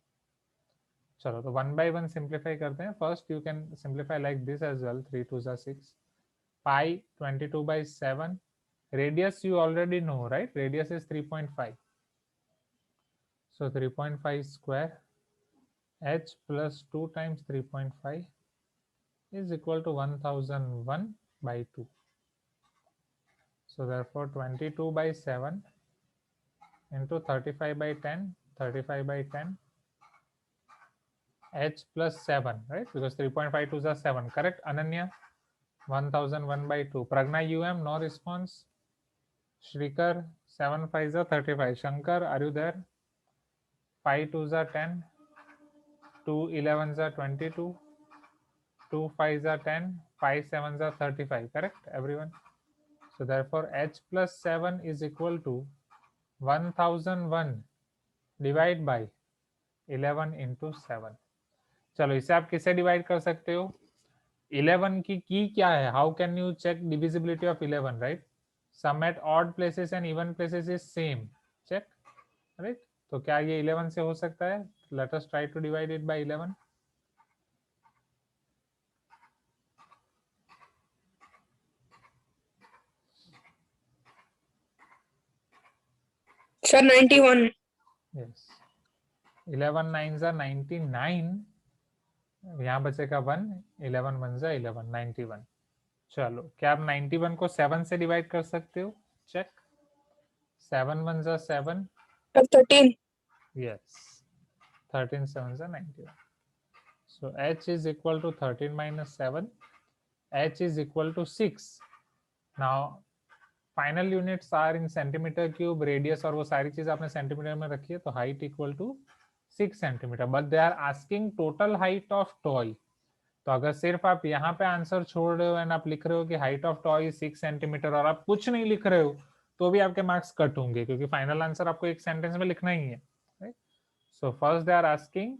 चलो तो 1 by 1 simplify करते हैं. First you can simplify like this as well. 3 2 जा 6. Pi 22 by 7. Radius you already know, right? Radius is 3.5. So 3.5 square h plus 2 times 3.5 is equal to 1001 by 2. So therefore 22 by 7 into 35 by 10, 35 by 10, h plus 7, right? Because 3.52 is 7, correct? Ananya, 1001 by 2. Pragna UM, no response. Shrikar, 7 5 is 35. Shankar, are you there? 5 2 is 10, 2 11 is 22, 2 5 is 10, 5 7 is 35, correct? Everyone? So therefore h plus 7 is equal to 1001 divide by 11 into 7. चलो इसे आप किससे divide कर सकते हो? 11 की क्या है? How can you check divisibility of 11, right? Sum at odd places and even places is same. Check, right? तो क्या ये 11 से हो सकता है? Let us try to divide it by 11. Sir, 91. Yes. 11 9s are 99. यहाँ बचेगा 1. 11 1s are 11, 91. चलो, क्या आप 91 को 7 से डिवाइड कर सकते हो? चेक। 7 1 जा 7, 13. यस, 13 7 जा 91. So h is equal to 13 minus 7, h is equal to 6. Now final units are in centimetre cube, radius और वो सारी चीज आपने सेंटीमीटर में रखी है, तो height equal to 6 centimetre, but they are asking total height of toy. तो अगर सिर्फ आप यहाँ पे आंसर छोड़ रहे हो एंड आप लिख रहे हो कि हाइट ऑफ टॉय 6 सेंटीमीटर और आप कुछ नहीं लिख रहे हो, तो भी आपके मार्क्स कट होंगे, क्योंकि फाइनल आंसर आपको एक सेंटेंस में लिखना ही है. So first they are asking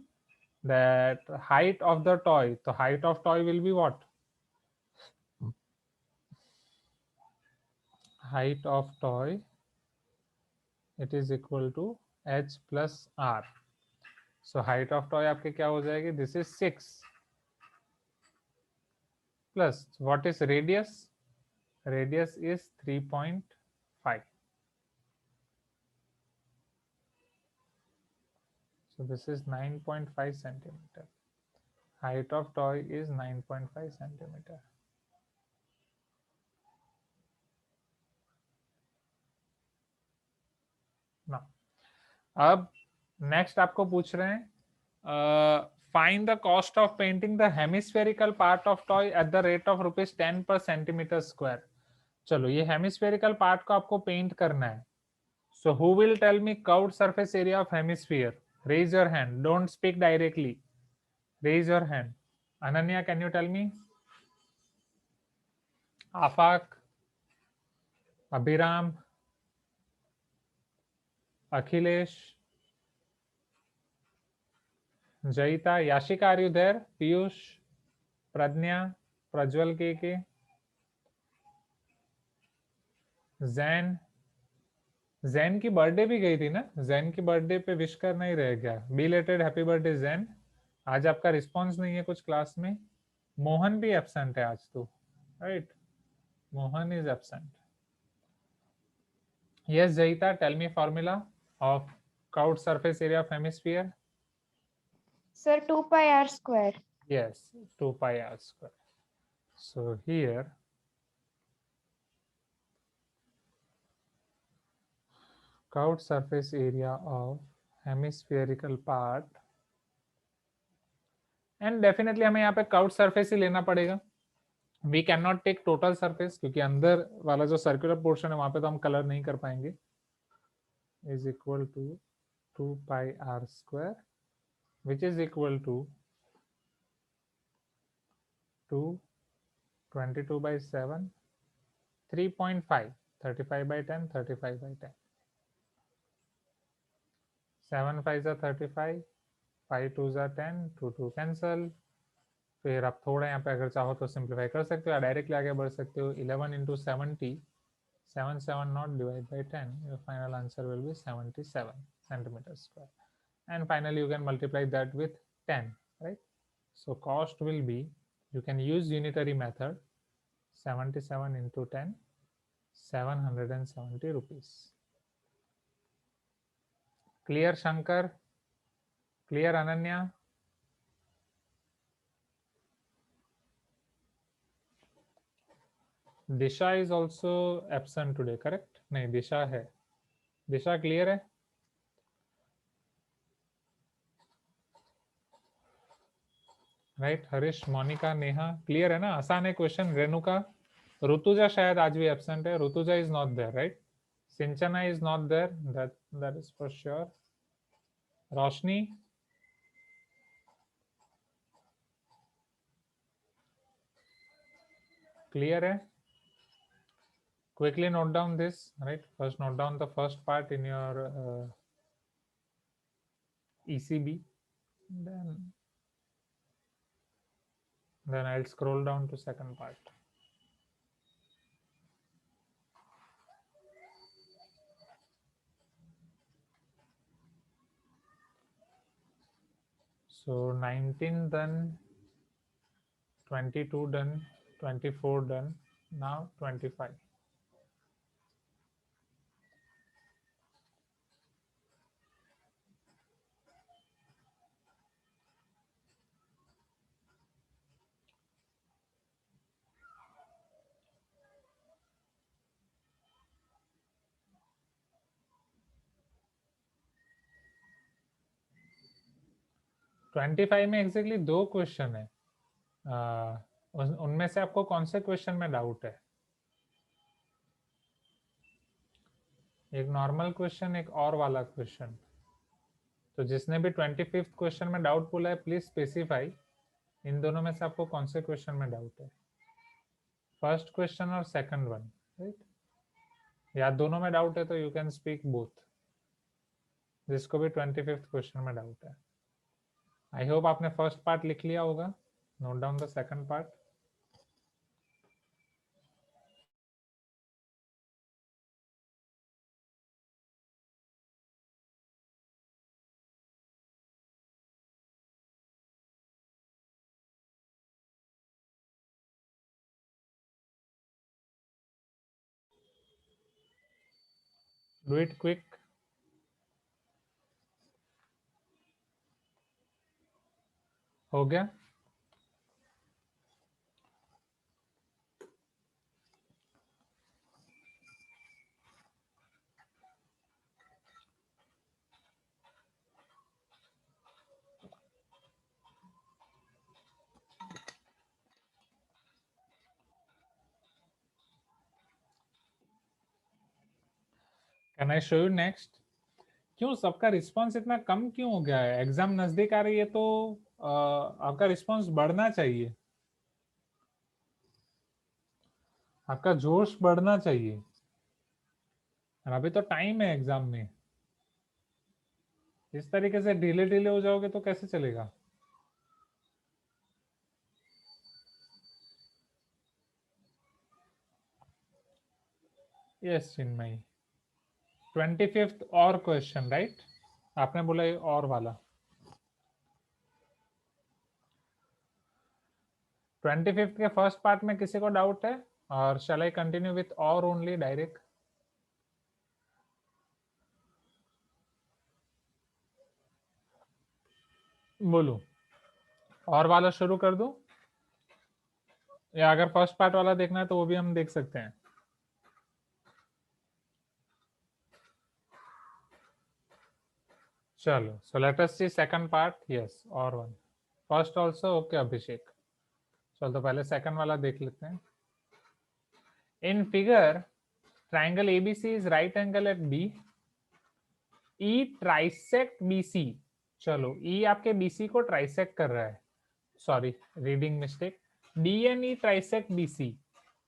that height of the toy, तो height of toy will be what? height of toy, it is equal to h plus r. So height of toy आपके क्या हो जाएगी? This is 6 plus what is radius? Radius is 3.5. So this is 9.5 centimeter. Height of toy is 9.5 centimeter. Now, अब next आपको पूछ रहे हैं find the cost of painting the hemispherical part of toy at the rate of ₹10 per centimeter square. चलो, ये hemispherical part को आपको paint करना है. So who will tell me curved surface area of hemisphere? Raise your hand, don't speak directly, raise your hand. Ananya, can you tell me? Afaq, Abhiram, Akhilesh, Jayita, Yashika, are you there? Piyush, Pragya, Prajwal, K Jain. Jain की birthday भी गई थी ना? जैन की बर्थडे पे विश करना ही रह गया. Belated happy birthday Jain. आज आपका रिस्पांस नहीं है कुछ क्लास में. मोहन भी एब्सेंट है आज तो, right? Mohan is absent. Yes Jayita, tell me formula of curved surface area of hemisphere. Sir, 2 pi r square. Yes, 2 pi r square. So here curved surface area of hemispherical part, and definitely हमें यहाँ पे curved surface ही लेना पड़ेगा. We cannot take total surface, क्योंकि अंदर वाला जो circular portion है वहां पे तो हम कलर नहीं कर पाएंगे. is equal to 2 pi r square, which is equal to 22 by 7, 3.5, 35 by 10, 35 by 10. 7 5 are 35, 5 2 are 10, 2 2 cancel. फिर आप थोड़ा यहाँ पे अगर चाहो तो सिंप्लीफाई कर सकते हो या डायरेक्टली आगे बढ़ सकते हो. 11 into 70, 7 7 not divide by 10, your final answer will be 77 centimeter square. And finally you can multiply that with 10, right? So cost will be, you can use unitary method, 77 into 10, 770 rupees. Clear Shankar? Clear Ananya? Disha is also absent today, correct? नहीं, दिशा है. दिशा clear है? Right. Harish, Monika, Neha clear है ना? आसान है question. Renuka, Rutuja शायद आज भी एब्सेंट है. Rutuja is not there, right? Sinchana is not there, that is for sure. Roshni, clear है? Quickly note down this, right? First note down the first part in your ECB, then I'll scroll down to second part. So 19 done, 22 done, 24 done, now 25. 25 में exactly 2 question है, उनमें से आपको कौन से question में doubt है? एक नॉर्मल क्वेश्चन, एक और वाला क्वेश्चन। तो जिसने भी 25th क्वेश्चन में डाउट बोला है प्लीज स्पेसिफाई, इन दोनों में से आपको कौन से क्वेश्चन में डाउट है, फर्स्ट क्वेश्चन और सेकंड वन, राइट? या दोनों में डाउट है तो यू कैन स्पीक बोथ, जिसको भी 25th क्वेश्चन में डाउट है। आई होप आपने फर्स्ट पार्ट लिख लिया होगा, note down the second part. Do it quick. हो गया? Can I show you next? क्यों सबका रिस्पांस इतना कम क्यों हो गया है? एग्जाम नजदीक आ रही है तो आपका रिस्पांस बढ़ना चाहिए, आपका जोश बढ़ना चाहिए। और अभी तो टाइम है एग्जाम में, इस तरीके से ढीले ढीले हो जाओगे तो कैसे चलेगा? यस चिन्मयी, 25th और क्वेश्चन, राइट? आपने बोला ये और वाला 25th के फर्स्ट पार्ट में किसी को डाउट है? और शैल आई कंटिन्यू विथ और ओनली डायरेक्ट? बोलू और वाला शुरू कर दूं, या अगर फर्स्ट पार्ट वाला देखना है तो वो भी हम देख सकते हैं। चलो, so let us see second part. Yes, और one, first also okay Abhishek. चलो तो पहले सेकंड वाला देख लेते हैं। In figure triangle ABC is right angle at B, E trisect BC. चलो, ई आपके बीसी को ट्राइसेक्ट कर रहा है, sorry reading mistake, D and E trisect BC.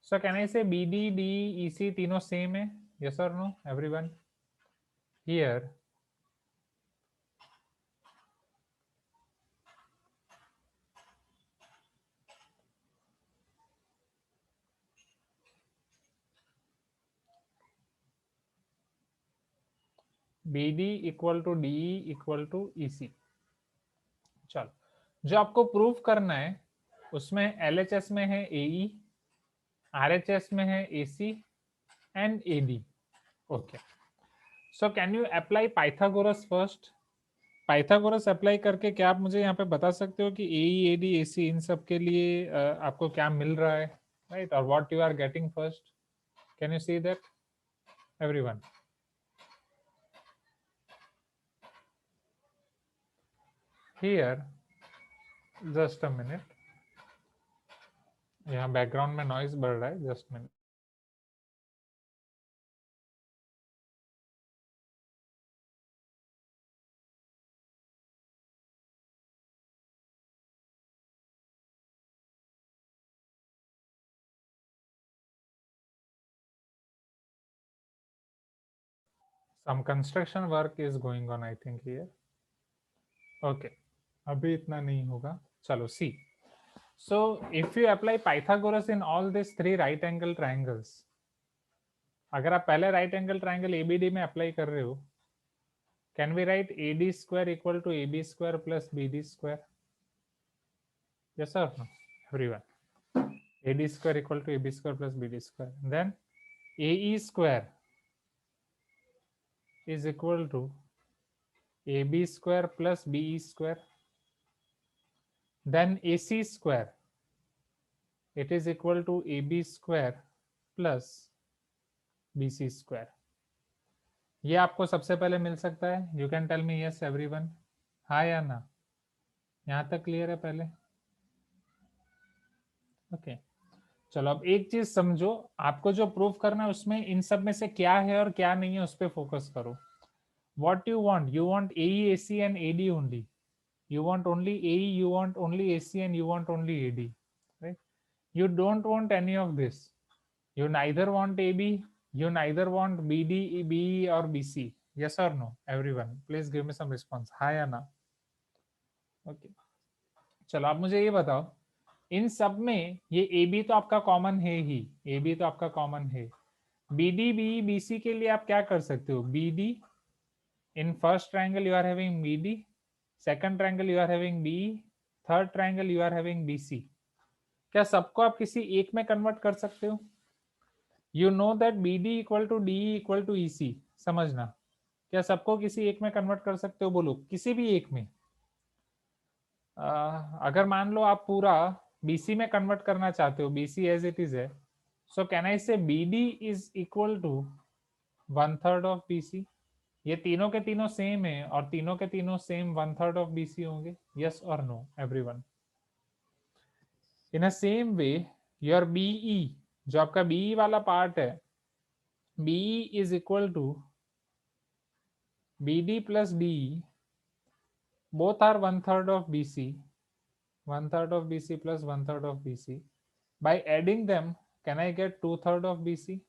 So can I say BD D EC तीनों सेम है? Yes और no everyone? Here BD equal to DE equal to EC। चलो, जो आपको प्रूफ करना है उसमें LHS में है AE, RHS में है AC and AD। Okay, so can you apply Pythagoras first? Pythagoras apply करके क्या आप मुझे यहाँ पे बता सकते हो कि AE, AD, AC इन सब के लिए आपको क्या मिल रहा है, राइट? और what you are getting first? Can you see that everyone? Here just a minute, यहाँ बैकग्राउंड में नॉइज बढ़ रहा है, just minute. Some construction work is going on, I think here. Okay, अभी इतना नहीं होगा। चलो, see. So if you apply Pythagoras in all these three right angle triangles, अगर आप पहले right angle triangle ABD में अप्लाई कर रहे हो, can we write AD square equal to AB square plus BD square? Yes or no, everyone? AD square equal to AB square plus BD square. Then AE square is equal to AB square plus BE square. Then AC square, it is equal to AB square plus BC square. ये आपको सबसे पहले मिल सकता है? You can tell me yes everyone, हाँ या ना? यहाँ तक क्लियर है पहले? ओके चलो अब एक चीज समझो, आपको जो प्रूव करना है उसमें इन सब में से क्या है और क्या नहीं है उस पर फोकस करो. What you want? You want AE, AC and AD only. You want only AE, you want only AC and you want only AD, right? You don't want any of this. You neither want AB, you neither want BD, BE or BC. Yes or no? Everyone, please give me some response. Hi or no? Okay. चलो आप मुझे ये बताओ, इन सब में ये AB तो आपका कॉमन है ही, AB तो आपका कॉमन है. BD, BE, BC के लिए आप क्या कर सकते हो? BD, in first triangle you are having BD, second triangle you are having BE, third triangle you are having BC. क्या सबको आप किसी एक में कन्वर्ट कर सकते हो? You know that BD equal to DE equal to EC. समझना, क्या सबको किसी एक में कन्वर्ट कर सकते हो? बोलो किसी भी एक में. अगर मान लो आप पूरा BC में कन्वर्ट करना चाहते हो, BC एज इट इज है, सो can I say BD is equal to 1/3 of BC? ये तीनों के तीनों सेम है और तीनों के तीनों सेम 1/3 ऑफ BC होंगे. यस और no everyone? In a same way your BE, जो आपका BE वाला पार्ट है, BE is equal to BD plus DE, both are 1/3 of BC, 1/3 of BC plus 1/3 of BC. By adding them, can I get 2/3 of BC?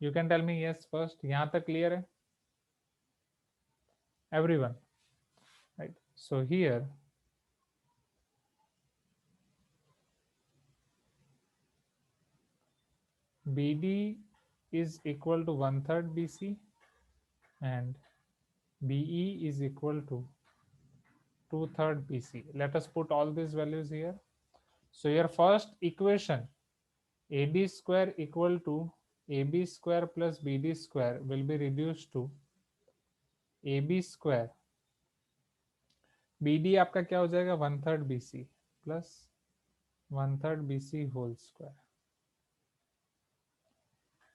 You can tell me yes first. यहाँ तक clear है? Everyone, right? So here, BD is equal to 1/3 BC and BE is equal to 2/3 BC. Let us put all these values here. So your first equation, AD square equal to AB square plus BD square will be reduced to AB square. BD आपका क्या हो जाएगा? 1/3 BC plus 1/3 BC whole square.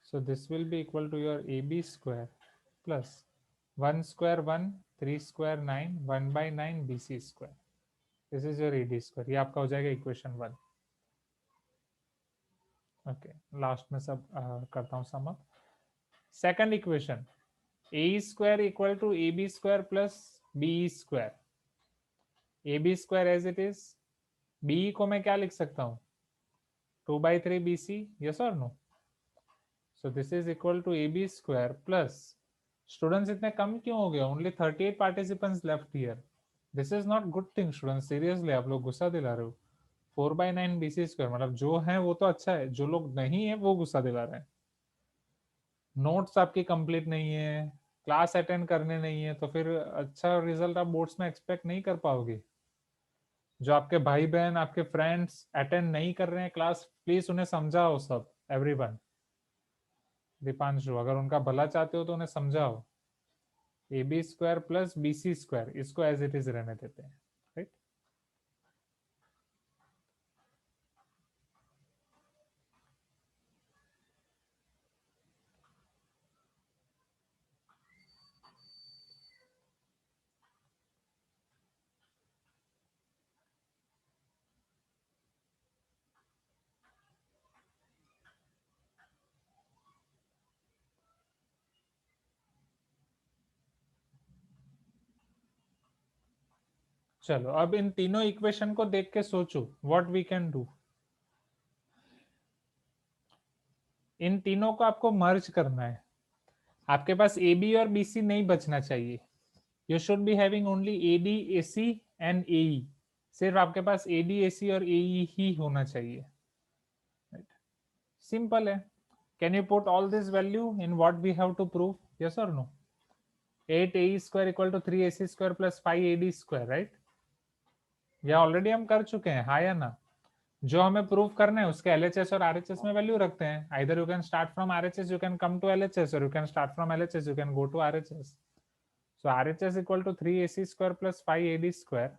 So this will be equal to your AB square plus 1 square 1, 3 square 9, 1/9 BC square. This is your AD square. ये आपका हो जाएगा equation 1. Okay last में सब करता हूँ sum up. Second equation, AE square equal to AB square plus BE square. AB square as it is, BE को मैं क्या लिख सकता हूँ? 2/3 BC. yes or no? So this is equal to AB square plus, students इतने कम क्यों हो गए? Only 38 participants left here. This is not good thing students, seriously आप लोग गुस्सा दिला रहे हो. 4/9 BC स्क्वायर, मतलब जो है वो तो अच्छा है, जो लोग नहीं है वो गुस्सा दिला रहे हैं. नोट्स आपकी कंप्लीट नहीं है, क्लास अटेंड करने नहीं है, तो फिर अच्छा रिजल्ट आप बोर्ड्स में एक्सपेक्ट नहीं कर पाओगे. जो आपके भाई बहन, आपके फ्रेंड्स अटेंड नहीं कर रहे हैं क्लास, प्लीज उन्हें समझाओ सब, एवरीवन. दीपांशु, अगर उनका भला चाहते हो तो उन्हें समझाओ. AB square plus BC square, इसको एज इट इज रहने देते हैं, राइट? चलो अब इन तीनों इक्वेशन को देख के सोचो व्हाट वी कैन डू. इन तीनों को आपको मर्ज करना है. आपके पास AB और BC नहीं बचना चाहिए. You should be having only AD, AC and AE. सिर्फ आपके पास AD, AC और AE ही होना चाहिए. सिंपल है. Can you put all this value in what we have to prove? Yes और no? 8 AE square equal to 3 AC square plus 5 AD square, right? यह already हम कर चुके हैं, हाँ या ना? जो हमें प्रूव करना है उसके LHS और RHS में वैल्यू रखते हैं. Either you can start from RHS, you can come to LHS, or you can start from LHS, you can go to RHS. So RHS equal to 3 AC square plus 5 AD square.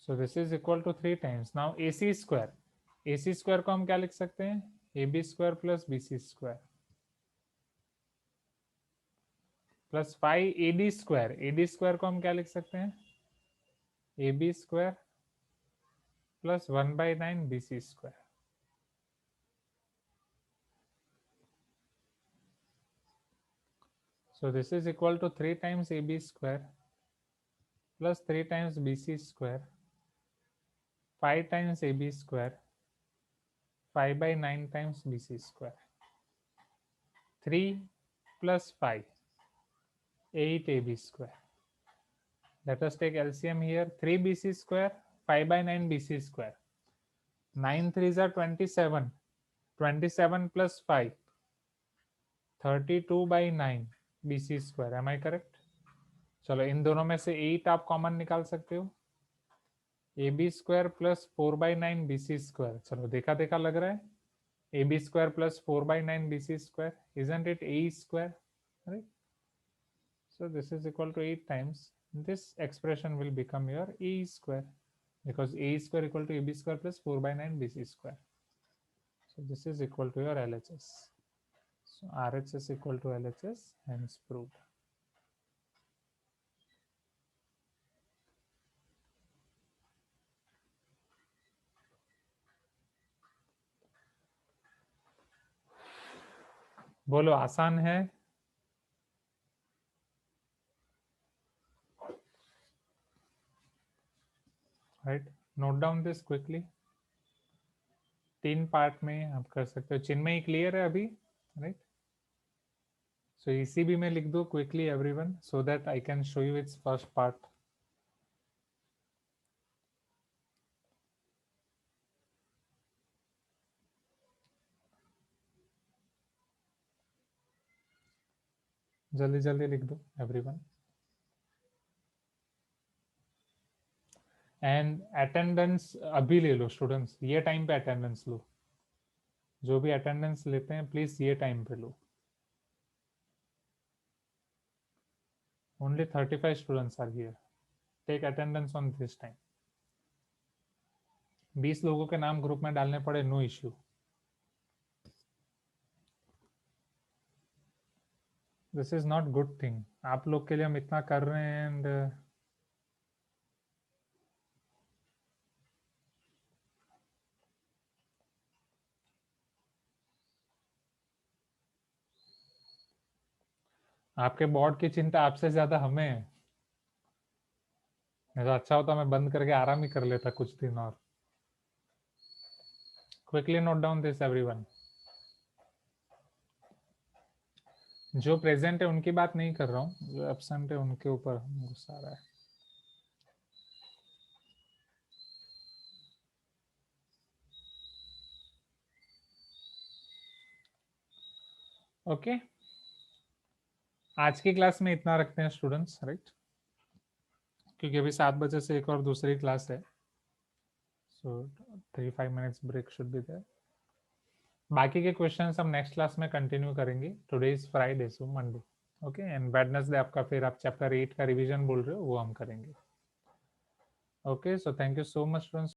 So this is equal to 3 times. Now AC square. AC square को हम क्या लिख सकते हैं? AB square plus BC square plus 5AD square. AD square को हम क्या लिख सकते हैं? AB square plus 1/9 BC square. So this is equal to 3 times AB square plus 3 times BC square, 5 times AB square, 5/9 times BC square. 3 plus 5, 8 AB square. Let us take LCM here. 3 BC square, 5/9 BC square. 9 3s are 27. 27 plus 5, 32/9 BC square. Am I correct? चलो इन दोनों में से 8 आप common निकाल सकते हो। AB square plus 4/9 BC square. चलो देखा देखा लग रहा है। AB square plus 4/9 BC square, isn't it A square, right? So this is equal to 8 times. This expression will become your A square because A square equal to AB square plus 4/9 BC square. So this is equal to your LHS. So RHS equal to LHS, hence proved. बोलो आसान है? Right, note down this quickly. 3 part में आप कर सकते हो। चिन्मय clear है अभी? राइट, सो ECB में लिख दो quickly everyone so that I can show you its first part. जल्दी जल्दी लिख दो एवरीवन। एंड अटेंडेंस अभी ले लो स्टूडेंट्स, ये टाइम पे अटेंडेंस लो। जो भी अटेंडेंस लेते हैं प्लीज ये टाइम पे लो। Only 35 students are here, take attendance on this time. 20 लोगों के नाम ग्रुप में डालने पड़े, no issue. This is not good thing. आप लोग के लिए हम इतना कर रहे हैं एंड आपके बोर्ड की चिंता आपसे ज्यादा हमें है। तो अच्छा होता मैं बंद करके आराम ही कर लेता कुछ दिन और। Quickly note down this everyone. जो प्रेजेंट है उनकी बात नहीं कर रहा हूँ, जो एब्सेंट है उनके ऊपर गुस्सा आ रहा है। ओके आज की क्लास में इतना रखते हैं स्टूडेंट्स, राइट? क्योंकि अभी 7 बजे से एक और दूसरी क्लास है, so 3-5 minutes break should be there. बाकी के क्वेश्चंस हम नेक्स्ट क्लास में कंटिन्यू करेंगे। Today is Friday so Monday, okay. And Wednesday आपका फिर आप चैप्टर 8 का रिवीजन बोल रहे हो, वो हम करेंगे। Okay, so thank you so much students.